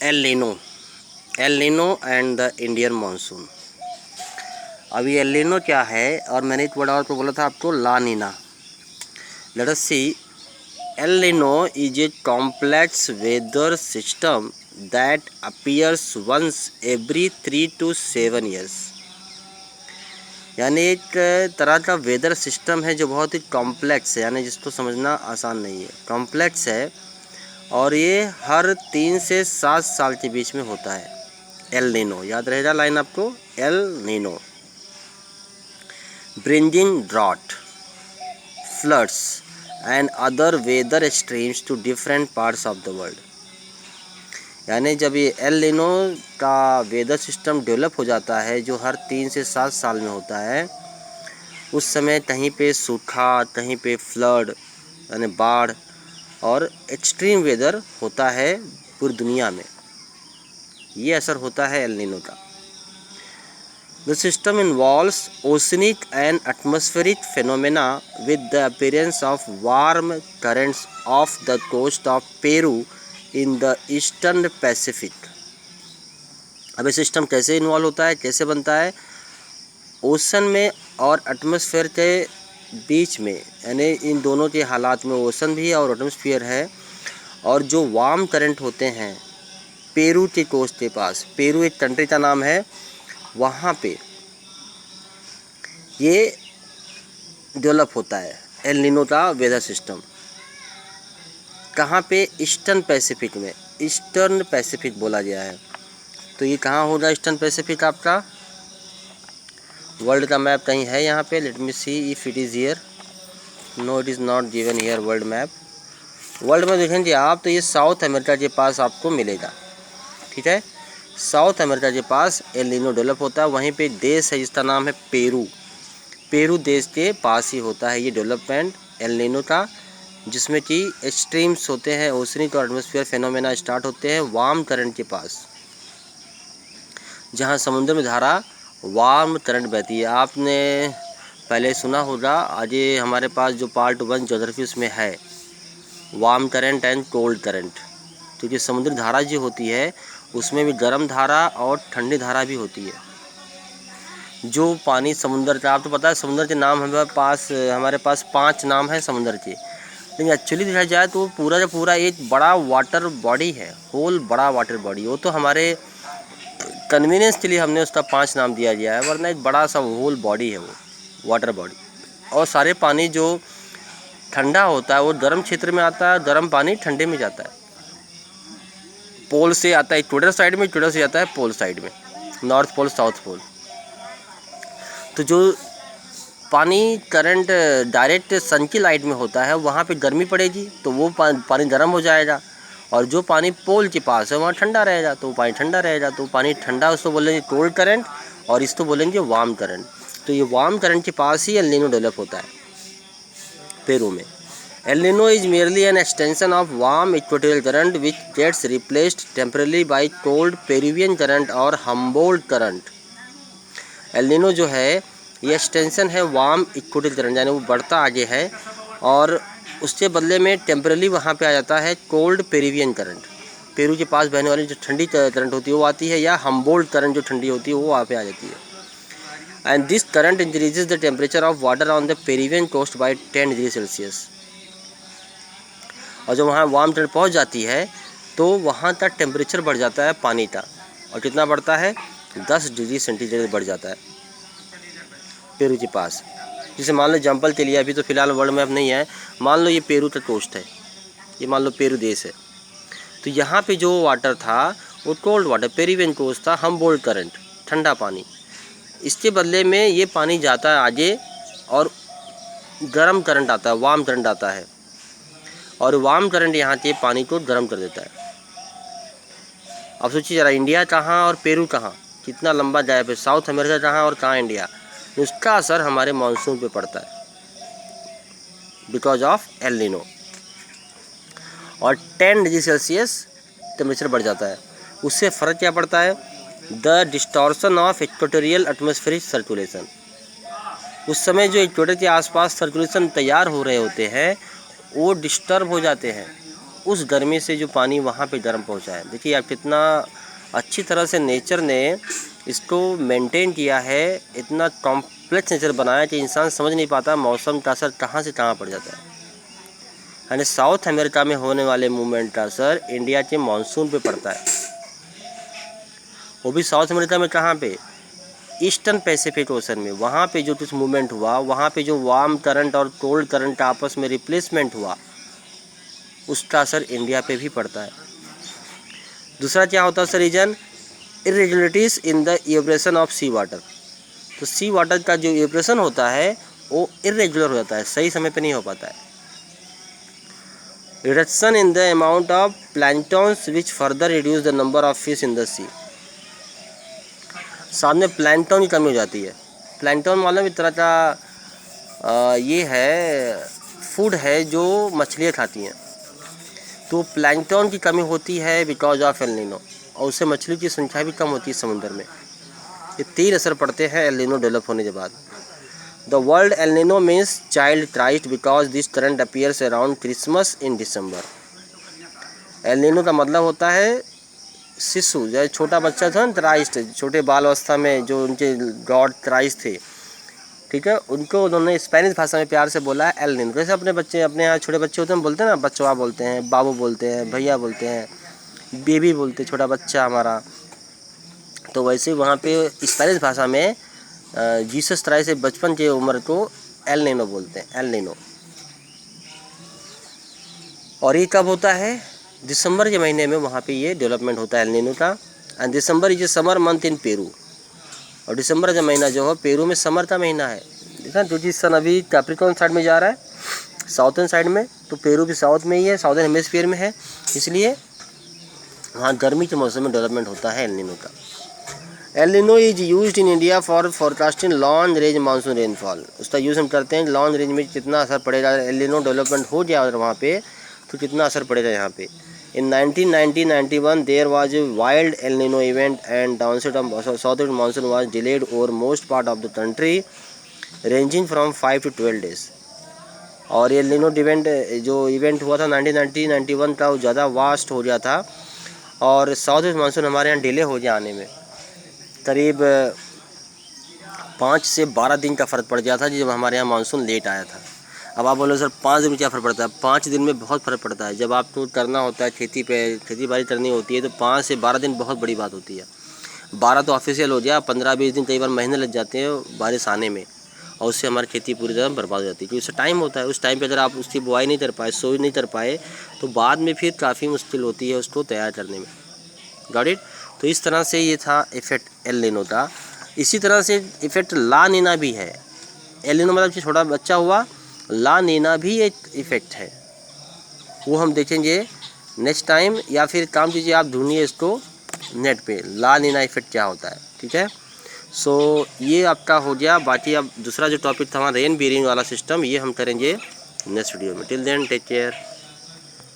El Nino and the Indian monsoon. अभी El Nino क्या है, और मैंने एक वर्ड और तो बोला था आपको, La Nina. Let us see. El Nino is a complex weather system that appears once every 3 to 7 years। यानी एक तरह का वेदर सिस्टम है जो बहुत ही कॉम्प्लेक्स है, यानी जिसको समझना आसान नहीं है, कॉम्प्लेक्स है, और ये हर 3 से 7 साल के बीच में होता है। एल नीनो, याद रहेगा लाइन आपको, El Nino. Bringing drought, floods and other weather extremes to different parts of the world. यानी जब ये एल नीनो का वेदर सिस्टम डेवलप हो जाता है, जो हर 3 से 7 साल में होता है, उस समय कहीं पे सूखा, कहीं पे फ्लड यानी बाढ़ और एक्सट्रीम वेदर होता है पूरी दुनिया में। ये असर होता है एल नीनो का। The system involves oceanic and atmospheric phenomena with the appearance of warm currents off the coast of Peru in the eastern Pacific. अब ये सिस्टम कैसे इन्वॉल्व होता है, कैसे बनता है? ओशन में और एटमॉस्फेयर के बीच में, यानी इन दोनों के हालात में ओशन भी है और एटमॉस्फेयर है, और जो वार्म करंट होते हैं पेरू के कोस्ट के पास, पेरू एक कंट्री का नाम है, वहाँ पे ये डेवलप होता है एल नीनो का वेदर सिस्टम। कहाँ पे? ईस्टर्न पैसिफिक में, ईस्टर्न पैसिफिक बोला गया है। तो ये कहाँ होगा ईस्टर्न पैसिफिक आपका? वर्ल्ड का मैप कहीं है यहाँ पे? Let me see if it is here. No, it is not given here world map. World में देखेंगे आप तो ये साउथ अमेरिका के पास आपको मिलेगा, ठीक है। साउथ अमेरिका के पास एल नीनो डेवलप होता है। वहीं पे देश है जिसका नाम है पेरू। पेरू देश के पास ही होता है ये डेवलपमेंट एल नीनो का, जिसमें कि एक्सट्रीम्स होते हैं, ओशनिक और एटमॉस्फेयर फेनोमेना स्टार्ट होते हैं वार्म करंट के पास, जहाँ समुद्र में धारा वार्म करंट बहती है। आपने पहले सुना होगा, आज ये हमारे पास जो पार्ट 1 ज्योग्राफी उसमें है, warm current and cold current. क्योंकि समुद्री धारा जो होती है उसमें भी गर्म धारा और ठंडी धारा भी होती है। जो पानी समुद्र का, आप तो पता है समुद्र के नाम हमारे पास 5 नाम हैं समुद्र के, लेकिन एक्चुअली देखा जाए तो पूरा का पूरा एक बड़ा वाटर बॉडी है, होल बड़ा वाटर बॉडी। वो तो हमारे कन्वीनियंस के लिए हमने उसका 5 नाम दिया गया है, वरना एक बड़ा सा होल बॉडी है वो वाटर बॉडी। और सारे पानी जो ठंडा होता है वो गर्म क्षेत्र में आता है, गर्म पानी ठंडे में जाता है। पोल से आता है इक्वेटर साइड में, इक्वेटर से जाता है पोल साइड में, नॉर्थ पोल साउथ पोल। तो जो पानी करंट डायरेक्ट सन की लाइट में होता है, वहाँ पे गर्मी पड़ेगी तो वो पानी गर्म हो जाएगा, और जो पानी पोल के पास है वहाँ ठंडा रहेगा, तो पानी ठंडा रहेगा। तो पानी ठंडा उसको बोलेंगे कोल्ड करंट, और इसको बोलेंगे वार्म करंट। तो ये वार्म करंट के पास ही एल नीनो डेवलप होता है पेरू में। L Nino is merely an extension of warm equatorial current which gets replaced temporarily by cold Peruvian current और Humboldt current। एल नीनो जो है ये एक्सटेंशन है वार्म इक्वेटोरियल करंट, यानी वो बढ़ता आगे है, और उसके बदले में टेम्परली वहाँ पे आ जाता है कोल्ड पेरुवियन करंट। पेरू के पास बहने वाली जो ठंडी करंट होती है वो आती है, या हम्बोल्ट करंट जो ठंडी होती है वो वहाँ पे आ जाती है। And this current increases the temperature of water on the Peruvian coast by 10 degree Celsius. और जब वहाँ वार्म करंट पहुँच जाती है तो वहाँ का टेम्परेचर बढ़ जाता है पानी का, और कितना बढ़ता है? 10 डिग्री सेंटीग्रेड बढ़ जाता है पेरू के पास। जैसे मान लो एग्जाम्पल के लिए, अभी तो फिलहाल वर्ल्ड मैप नहीं है, मान लो ये पेरू का कोस्ट है, ये मान लो पेरू देश है, तो यहाँ पे जो वाटर था वो कोल्ड वाटर पेरुवियन कोस्ट था, हम्बोल्ट करंट ठंडा पानी। इसके बदले में ये पानी जाता है आगे और गर्म करंट आता है, वार्म करंट आता है, और वार्म करंट यहाँ के पानी को गर्म कर देता है। अब सोचिए ज़रा, इंडिया कहाँ और पेरू कहाँ, कितना लंबा गैप है, साउथ अमेरिका कहाँ और कहाँ इंडिया। उसका असर हमारे मानसून पे पड़ता है बिकॉज ऑफ एल नीनो, और 10 डिग्री सेल्सियस टेम्परेचर बढ़ जाता है। उससे फ़र्क क्या पड़ता है? The distortion of equatorial atmospheric circulation. उस समय जो इक्वेटर के आसपास सर्कुलेशन तैयार हो रहे होते हैं वो डिस्टर्ब हो जाते हैं, उस गर्मी से जो पानी वहाँ पे गर्म पहुँचा है। देखिए आप कितना अच्छी तरह से नेचर ने इसको मेंटेन किया है, इतना कॉम्प्लेक्स नेचर बनाया कि इंसान समझ नहीं पाता मौसम का असर कहाँ से कहाँ पड़ जाता है। यानी साउथ अमेरिका में होने वाले मूवमेंट का असर इंडिया के मानसून पे पड़ता है, वो भी साउथ अमेरिका में कहाँ पे, ईस्टर्न पैसिफिक ओशन में। वहाँ पे जो कुछ मूवमेंट हुआ, वहाँ पे जो वार्म करंट और कोल्ड करंट आपस में रिप्लेसमेंट हुआ, उसका असर इंडिया पे भी पड़ता है। दूसरा क्या होता है sir region, irregularities in the evaporation of sea water. तो सी वाटर का जो इवेपोरेशन होता है वो इरेगुलर हो जाता है, सही समय पे नहीं हो पाता है। Reduction in the amount of planktons which further reduce the number of fish in the sea. साथ में प्लैंक्टन की कमी हो जाती है। प्लैंक्टन मालूम एक तरह का ये है फूड है जो मछलियाँ खाती हैं, तो प्लैंक्टन की कमी होती है बिकॉज ऑफ एल नीनो, और उससे मछली की संख्या भी कम होती है समुद्र में। ये 3 असर पड़ते हैं एल नीनो डेवलप होने के बाद। The world El Nino means child Christ because this current appears around Christmas in December. L Nino का मतलब होता है शिशु, जैसे छोटा बच्चा था ना क्राइस्ट, छोटे बाल अवस्था में जो उनके गॉड क्राइस्ट थे, ठीक है, उनको उन्होंने स्पेनिश भाषा में प्यार से बोला है एल नीनो। जैसे अपने बच्चे, अपने यहाँ छोटे बच्चे होते हैं, बोलते हैं ना, बच्चवा बोलते हैं, बाबू बोलते हैं, भैया बोलते हैं, बेबी बोलते हैं, छोटा बच्चा हमारा। तो वैसे वहाँ पे स्पेनिश भाषा में जीसस क्राइस्ट से बचपन की उम्र को एल नीनो बोलते हैं, एल नीनो। और ये कब होता है, दिसंबर के महीने में वहाँ पे ये डेवलपमेंट होता है एल नीनो का। And December is a summer month in Peru, और दिसंबर का महीना जो है पेरू में समर का महीना है। देखा, जो जिस सन अभी कैप्रिकॉर्न साइड में जा रहा है, साउथर्न साइड में, तो पेरू भी साउथ में ही है, साउथर्न हेमिस्फीयर में है, इसलिए वहाँ गर्मी के मौसम में डेवलपमेंट होता है एल नीनो का। L Nino is used in India for forecasting long range monsoon rainfall. उसका यूज़ हम करते हैं लॉन्ग रेंज में कितना असर पड़ेगा, एल नीनो डेवलपमेंट हो गया अगर वहाँ पे तो कितना असर पड़ेगा यहाँ पे। In 1990-91 there was a wild El Nino event and down south southern monsoon was delayed over most part of the country ranging from 5 to 12 days। और एल नीनो जो इवेंट हुआ था 1990-91 का, वो ज़्यादा वास्ट हो गया था, और साउथ वेस्ट मानसून हमारे यहाँ डिले हो गया आने में। करीब 5 से 12 दिन का फ़र्क पड़ गया था जब हमारे यहाँ मानसून लेट आया था। अब आप बोलो सर 5 दिन में क्या फ़र्क पड़ता है? 5 दिन में बहुत फ़र्क पड़ता है। जब आपको करना होता है खेती बाड़ी करनी होती है तो 5 से 12 दिन बहुत बड़ी बात होती है। 12 तो ऑफिशियल हो गया, 15-20 दिन, कई बार महीने लग जाते हैं बारिश आने में, और उससे हमारी खेती पूरी तरह बर्बाद हो जाती है, क्योंकि उससे टाइम होता है। उस टाइम पे अगर आप उसकी बुआई नहीं कर पाए, सोई नहीं कर पाए, तो बाद में फिर काफ़ी मुश्किल होती है उसको तैयार करने में। Got it? तो इस तरह से ये था इफ़ेक्ट एल नीनो का। इसी तरह से इफ़ेक्ट ला नीना भी है। एल नीनो मतलब कि छोटा बच्चा हुआ, ला नीना भी एक इफ़ेक्ट है, वो हम देखेंगे नेक्स्ट टाइम, या फिर काम कीजिए आप ढूंढिए इसको नेट पे, ला नीना इफ़ेक्ट क्या होता है, ठीक है। सो ये आपका हो गया। बाकी अब दूसरा जो टॉपिक था हमारा रेन बेरिंग वाला सिस्टम, ये हम करेंगे नेक्स्ट वीडियो में। Till then take care.